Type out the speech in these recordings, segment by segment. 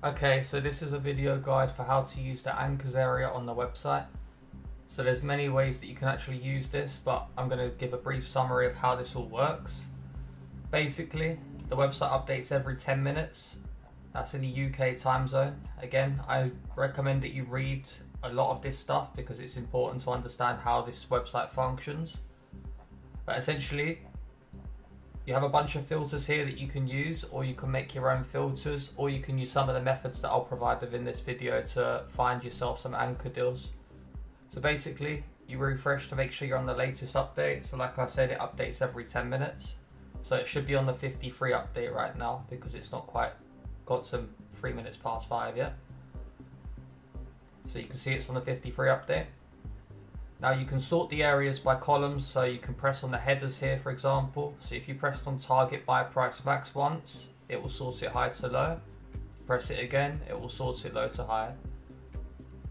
Okay, so this is a video guide for how to use the anchors area on the website. So there's many ways that you can actually use this, but I'm going to give a brief summary of how this all works. Basically, the website updates every 10 minutes. That's in the UK time zone. Again, I recommend that you read a lot of this stuff because it's important to understand how this website functions. But essentially, you have a bunch of filters here that you can use, or you can make your own filters, or you can use some of the methods that I'll provide within this video to find yourself some anchor deals. So basically, you refresh to make sure you're on the latest update. So like I said, it updates every 10 minutes. So it should be on the 53 update right now because it's not quite got to 3 minutes past 5 yet. So you can see it's on the 53 update. Now you can sort the areas by columns, so you can press on the headers here, for example. So if you pressed on target buy price max once, it will sort it high to low. Press it again, it will sort it low to high.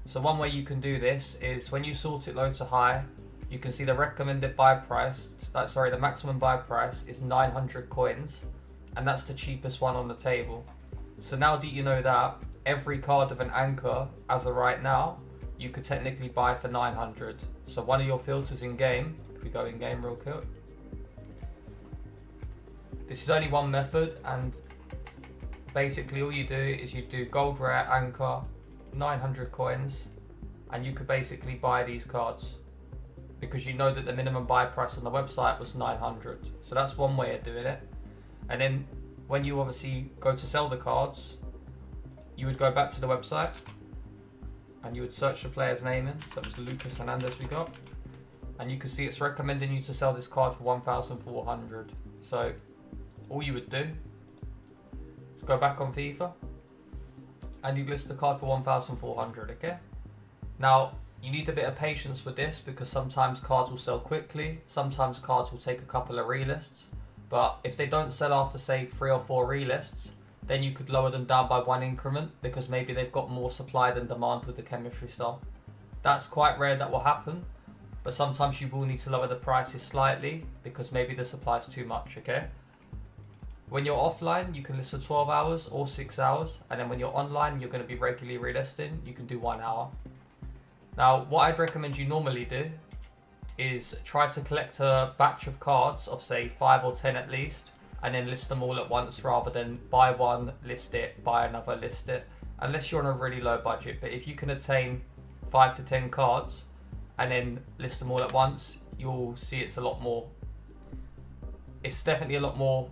So one way you can do this is when you sort it low to high, you can see the recommended buy price, the maximum buy price is 900 coins, and that's the cheapest one on the table. So now that you know that, every card of an anchor, as of right now, you could technically buy for 900. So one of your filters in game, if we go in game real quick, this is only one method, and basically all you do is you do gold rare anchor, 900 coins, and you could basically buy these cards because you know that the minimum buy price on the website was 900. So that's one way of doing it. And then when you obviously go to sell the cards, you would go back to the website and you would search the player's name in. So it was Lucas Hernandez we got. And you can see it's recommending you to sell this card for 1,400. So all you would do is go back on FIFA and you list the card for 1,400, okay? Now, you need a bit of patience with this because sometimes cards will sell quickly, sometimes cards will take a couple of relists, but if they don't sell after, say, 3 or 4 relists, then you could lower them down by 1 increment because maybe they've got more supply than demand with the chemistry star. That's quite rare that will happen, but sometimes you will need to lower the prices slightly because maybe the supply is too much, okay? When you're offline, you can list for 12 hours or 6 hours, and then when you're online, you're going to be regularly relisting, you can do 1 hour. Now, what I'd recommend you normally do is try to collect a batch of cards of, say, 5 or 10 at least, and then list them all at once rather than buy one, list it, buy another, list it, unless you're on a really low budget. But if you can attain 5 to 10 cards and then list them all at once, you'll see it's definitely a lot more,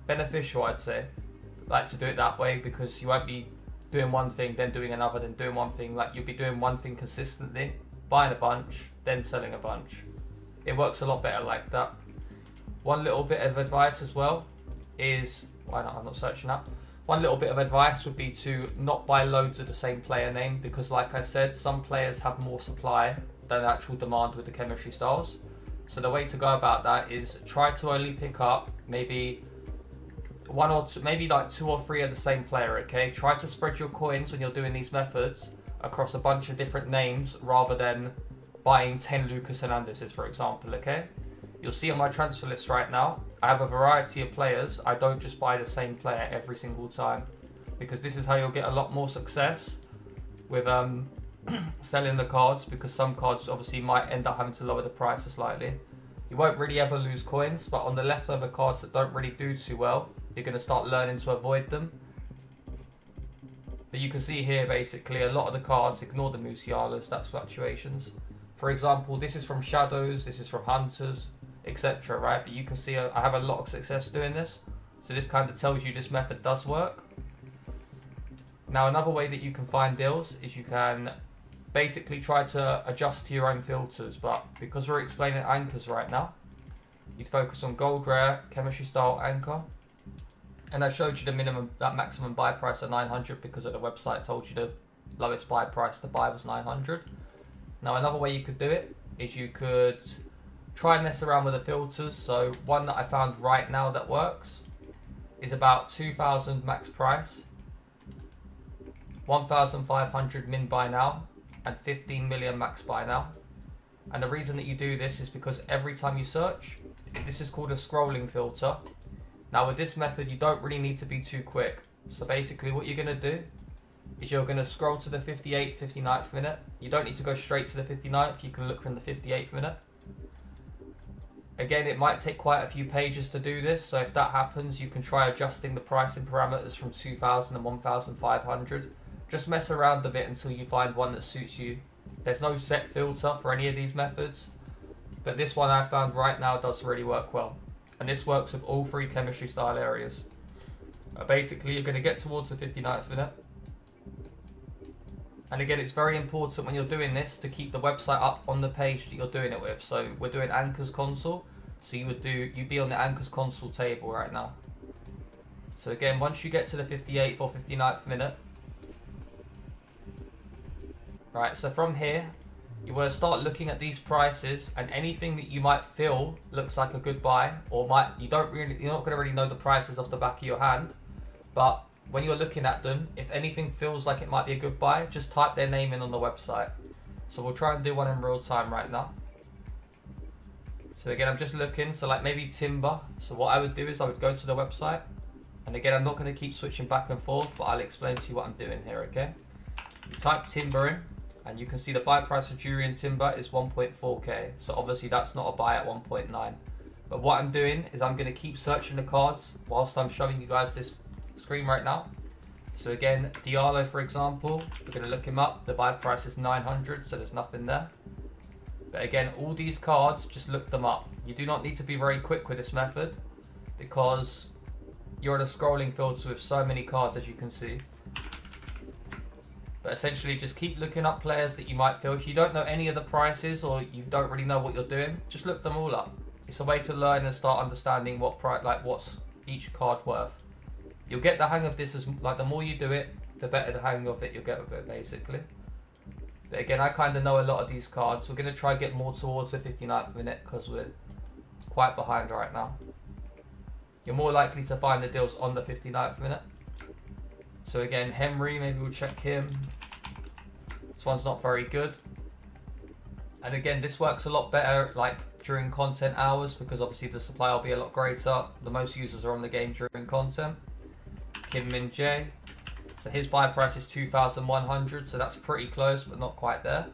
beneficial, I'd say, like to do it that way, because you won't be doing one thing, then doing another, then doing one thing. Like, you'll be doing one thing consistently, buying a bunch, then selling a bunch. It works a lot better like that. One little bit of advice as well is, why not, I'm not searching up. One little bit of advice would be to not buy loads of the same player name, because like I said, some players have more supply than actual demand with the chemistry styles. So the way to go about that is try to only pick up maybe 1 or 2, maybe like 2 or 3 of the same player, okay? Try to spread your coins when you're doing these methods across a bunch of different names rather than buying 10 Lucas Hernandez's, for example, okay? You'll see on my transfer list right now, I have a variety of players. I don't just buy the same player every single time, because this is how you'll get a lot more success with selling the cards, because some cards obviously might end up having to lower the price slightly. You won't really ever lose coins, but on the leftover cards that don't really do too well, you're going to start learning to avoid them. But you can see here basically a lot of the cards, ignore the Musialas, that's fluctuations. For example, this is from Shadows, this is from Hunters, etc, right? But you can see I have a lot of success doing this. So this kind of tells you this method does work. Now, another way that you can find deals is you can basically try to adjust to your own filters, but because we're explaining anchors right now, you'd focus on gold rare, chemistry style anchor. And I showed you that maximum buy price of 900 because of the website told you the lowest buy price to buy was 900. Now, another way you could do it is you could try and mess around with the filters. So one that I found right now that works is about 2,000 max price, 1,500 min buy now, and 15 million max buy now. And the reason that you do this is because every time you search, this is called a scrolling filter. Now with this method, you don't really need to be too quick. So basically what you're going to do is you're going to scroll to the 58th, 59th minute. You don't need to go straight to the 59th, you can look from the 58th minute. Again, it might take quite a few pages to do this, so if that happens, you can try adjusting the pricing parameters from 2,000 and 1,500. Just mess around a bit until you find one that suits you. There's no set filter for any of these methods, but this one I found right now does really work well. And this works with all three chemistry style areas. Basically, you're going to get towards the 59th minute. And again, it's very important when you're doing this to keep the website up on the page that you're doing it with. So we're doing Anchor's console. So you'd be on the Anchor's console table right now. So again, once you get to the 58th or 59th minute. Right, so from here, you want to start looking at these prices, and anything that you might feel looks like a good buy, or you're not going to really know the prices off the back of your hand. But when you're looking at them, if anything feels like it might be a good buy, just type their name in on the website. So we'll try and do one in real time right now. So again, I'm just looking, so like maybe timber. So what I would do is I would go to the website. And again, I'm not going to keep switching back and forth, but I'll explain to you what I'm doing here, okay? You type timber in, and you can see the buy price of durian timber is 1.4k. So obviously that's not a buy at 1.9. But what I'm doing is I'm going to keep searching the cards whilst I'm showing you guys this screen right now. So again, Diallo, for example, we're going to look him up. The buy price is 900, so there's nothing there. But again, all these cards, just look them up. You do not need to be very quick with this method, because you're in a scrolling filter with so many cards, as you can see. But essentially, just keep looking up players that you might feel. If you don't know any of the prices, or you don't really know what you're doing, just look them all up. It's a way to learn and start understanding what's each card worth. You'll get the hang of this, the more you do it, the better the hang of it you'll get with it, basically. But again, I kind of know a lot of these cards. We're going to try and get more towards the 59th minute because we're quite behind right now. You're more likely to find the deals on the 59th minute. So again, Henry, maybe we'll check him. This one's not very good. And again, this works a lot better during content hours, because obviously the supply will be a lot greater. The most users are on the game during content. Kim Min Jae. So his buy price is 2,100, so that's pretty close, but not quite there.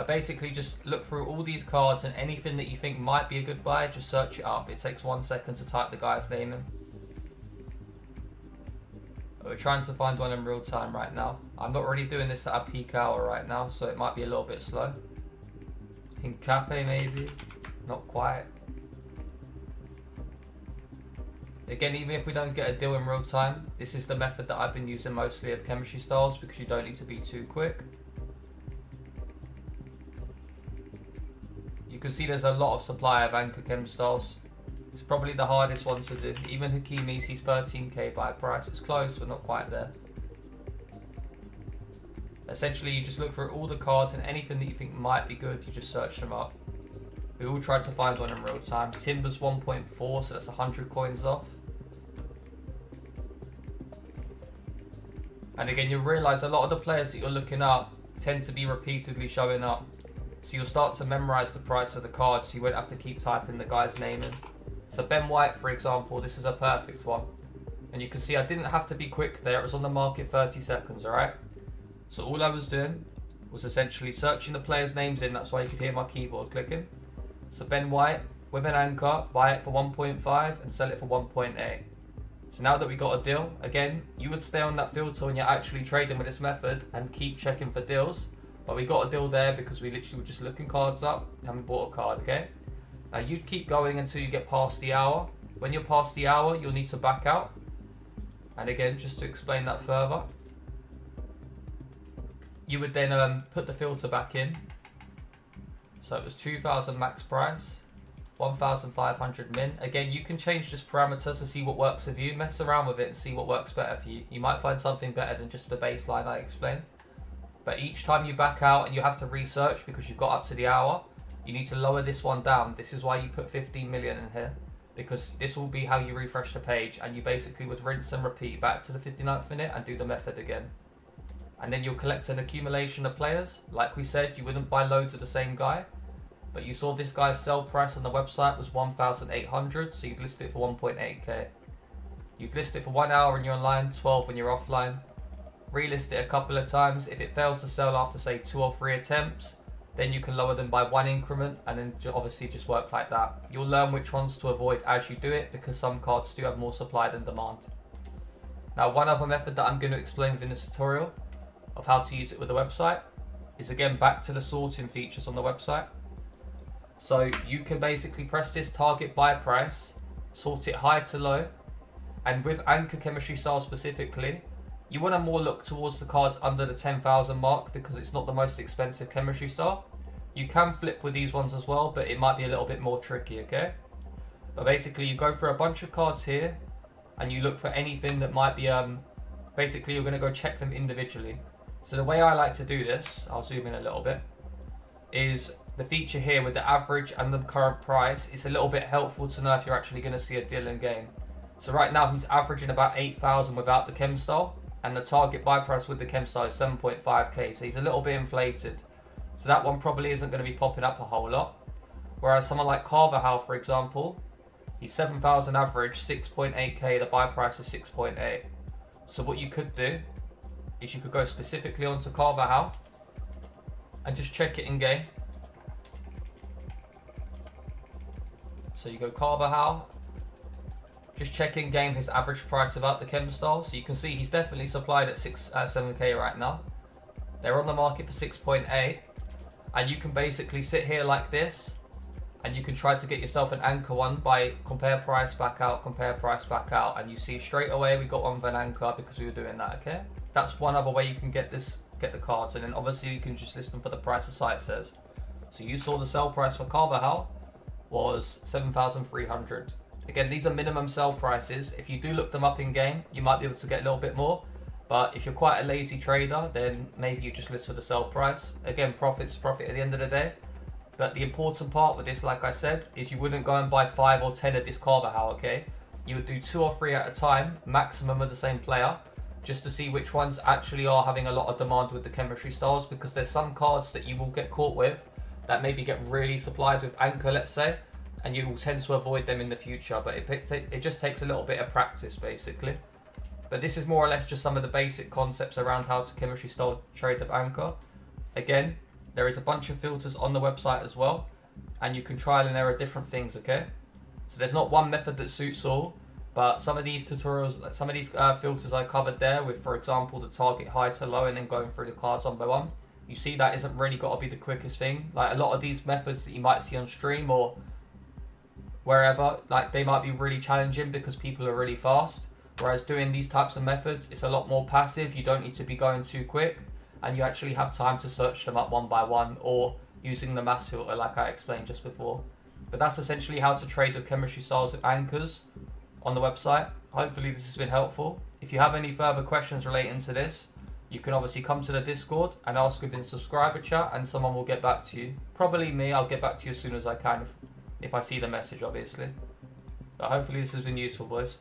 Basically, just look through all these cards, and anything that you think might be a good buy, just search it up. It takes 1 second to type the guy's name in. We're trying to find one in real time right now. I'm not really doing this at a peak hour right now, so it might be a little bit slow. Hincape maybe, not quite. Again, even if we don't get a deal in real time, this is the method that I've been using mostly of chemistry styles, because you don't need to be too quick. You can see there's a lot of supply of Anchor Chem styles. It's probably the hardest one to do. Even Hakimi's, he's 13k buy price. It's close, but not quite there. Essentially, you just look through all the cards, and anything that you think might be good, you just search them up. We all tried to find one in real time. Timber's 1.4, so that's 100 coins off. And again, you'll realise a lot of the players that you're looking up tend to be repeatedly showing up. So you'll start to memorise the price of the card, so you won't have to keep typing the guy's name in. So Ben White, for example, this is a perfect one. And you can see I didn't have to be quick there. It was on the market 30 seconds, alright? So all I was doing was essentially searching the players' names in. That's why you could hear my keyboard clicking. So Ben White, with an anchor, buy it for 1.5 and sell it for 1.8. So now that we got a deal, again, you would stay on that filter when you're actually trading with this method and keep checking for deals. But we got a deal there because we literally were just looking cards up and we bought a card, okay? Now you'd keep going until you get past the hour. When you're past the hour, you'll need to back out. And again, just to explain that further, you would then put the filter back in. So it was 2,000 max price, 1,500 min. Again, you can change this parameter to see what works with you. Mess around with it and see what works better for you. You might find something better than just the baseline I explained. But each time you back out and you have to research because you've got up to the hour, you need to lower this one down. This is why you put 15 million in here, because this will be how you refresh the page, and you basically would rinse and repeat back to the 59th minute and do the method again. And then you'll collect an accumulation of players. Like we said, you wouldn't buy loads of the same guy, but you saw this guy's sell price on the website was 1,800, so you'd list it for 1.8k. You'd list it for 1 hour when you're online, 12 when you're offline. Relist it a couple of times. If it fails to sell after say 2 or 3 attempts, then you can lower them by 1 increment, and then obviously just work like that. You'll learn which ones to avoid as you do it, because some cards do have more supply than demand. Now, one other method that I'm going to explain within this tutorial of how to use it with the website is again back to the sorting features on the website. So you can basically press this target buy price, sort it high to low, and with Anchor Chemistry Style specifically, you want to more look towards the cards under the 10,000 mark because it's not the most expensive chemistry style. You can flip with these ones as well, but it might be a little bit more tricky, okay? But basically you go through a bunch of cards here and you look for anything that might be, basically you're going to go check them individually. So the way I like to do this, I'll zoom in a little bit, is the feature here with the average and the current price. It's a little bit helpful to know if you're actually going to see a deal in game. So right now he's averaging about 8,000 without the chem style, and the target buy price with the chem style is 7.5k, so he's a little bit inflated. So that one probably isn't going to be popping up a whole lot. Whereas someone like Carvajal, for example, he's 7,000 average, 6.8k, the buy price is 6.8. So what you could do is you could go specifically onto Carvajal and just check it in game. So you go Carvajal, just check in game his average price without the chem style. So you can see he's definitely supplied at 7k right now. They're on the market for 6.8, and you can basically sit here like this and you can try to get yourself an anchor one by compare price back out, compare price back out, and you see straight away we got one with an anchor because we were doing that, okay? That's one other way you can get the cards, and then obviously you can just list them for the price the site says. So you saw the sell price for Carvajal was 7,300. Again, these are minimum sell prices. If you do look them up in game, you might be able to get a little bit more. But if you're quite a lazy trader, then maybe you just list for the sell price. Again, profit's profit at the end of the day. But the important part with this, like I said, is you wouldn't go and buy 5 or 10 of this Carvajal, okay? You would do 2 or 3 at a time, maximum of the same player, just to see which ones actually are having a lot of demand with the chemistry styles, because there's some cards that you will get caught with that maybe get really supplied with Anchor, let's say, and you will tend to avoid them in the future. But it just takes a little bit of practice, basically. But this is more or less just some of the basic concepts around how to chemistry style trade with Anchor. Again, there is a bunch of filters on the website as well, and you can trial and error different things, okay? So there's not one method that suits all, but some of these tutorials, some of these filters I covered there with, for example, the target high to low and then going through the cards one by one, you see that isn't really got to be the quickest thing. Like a lot of these methods that you might see on stream or wherever, like they might be really challenging because people are really fast. Whereas doing these types of methods, it's a lot more passive. You don't need to be going too quick, and you actually have time to search them up one by one or using the mass filter like I explained just before. But that's essentially how to trade with chemistry styles with anchors on the website. Hopefully this has been helpful. If you have any further questions relating to this, you can obviously come to the Discord and ask within subscriber chat, and someone will get back to you. Probably me. I'll get back to you as soon as I can if I see the message, obviously. But hopefully this has been useful, boys.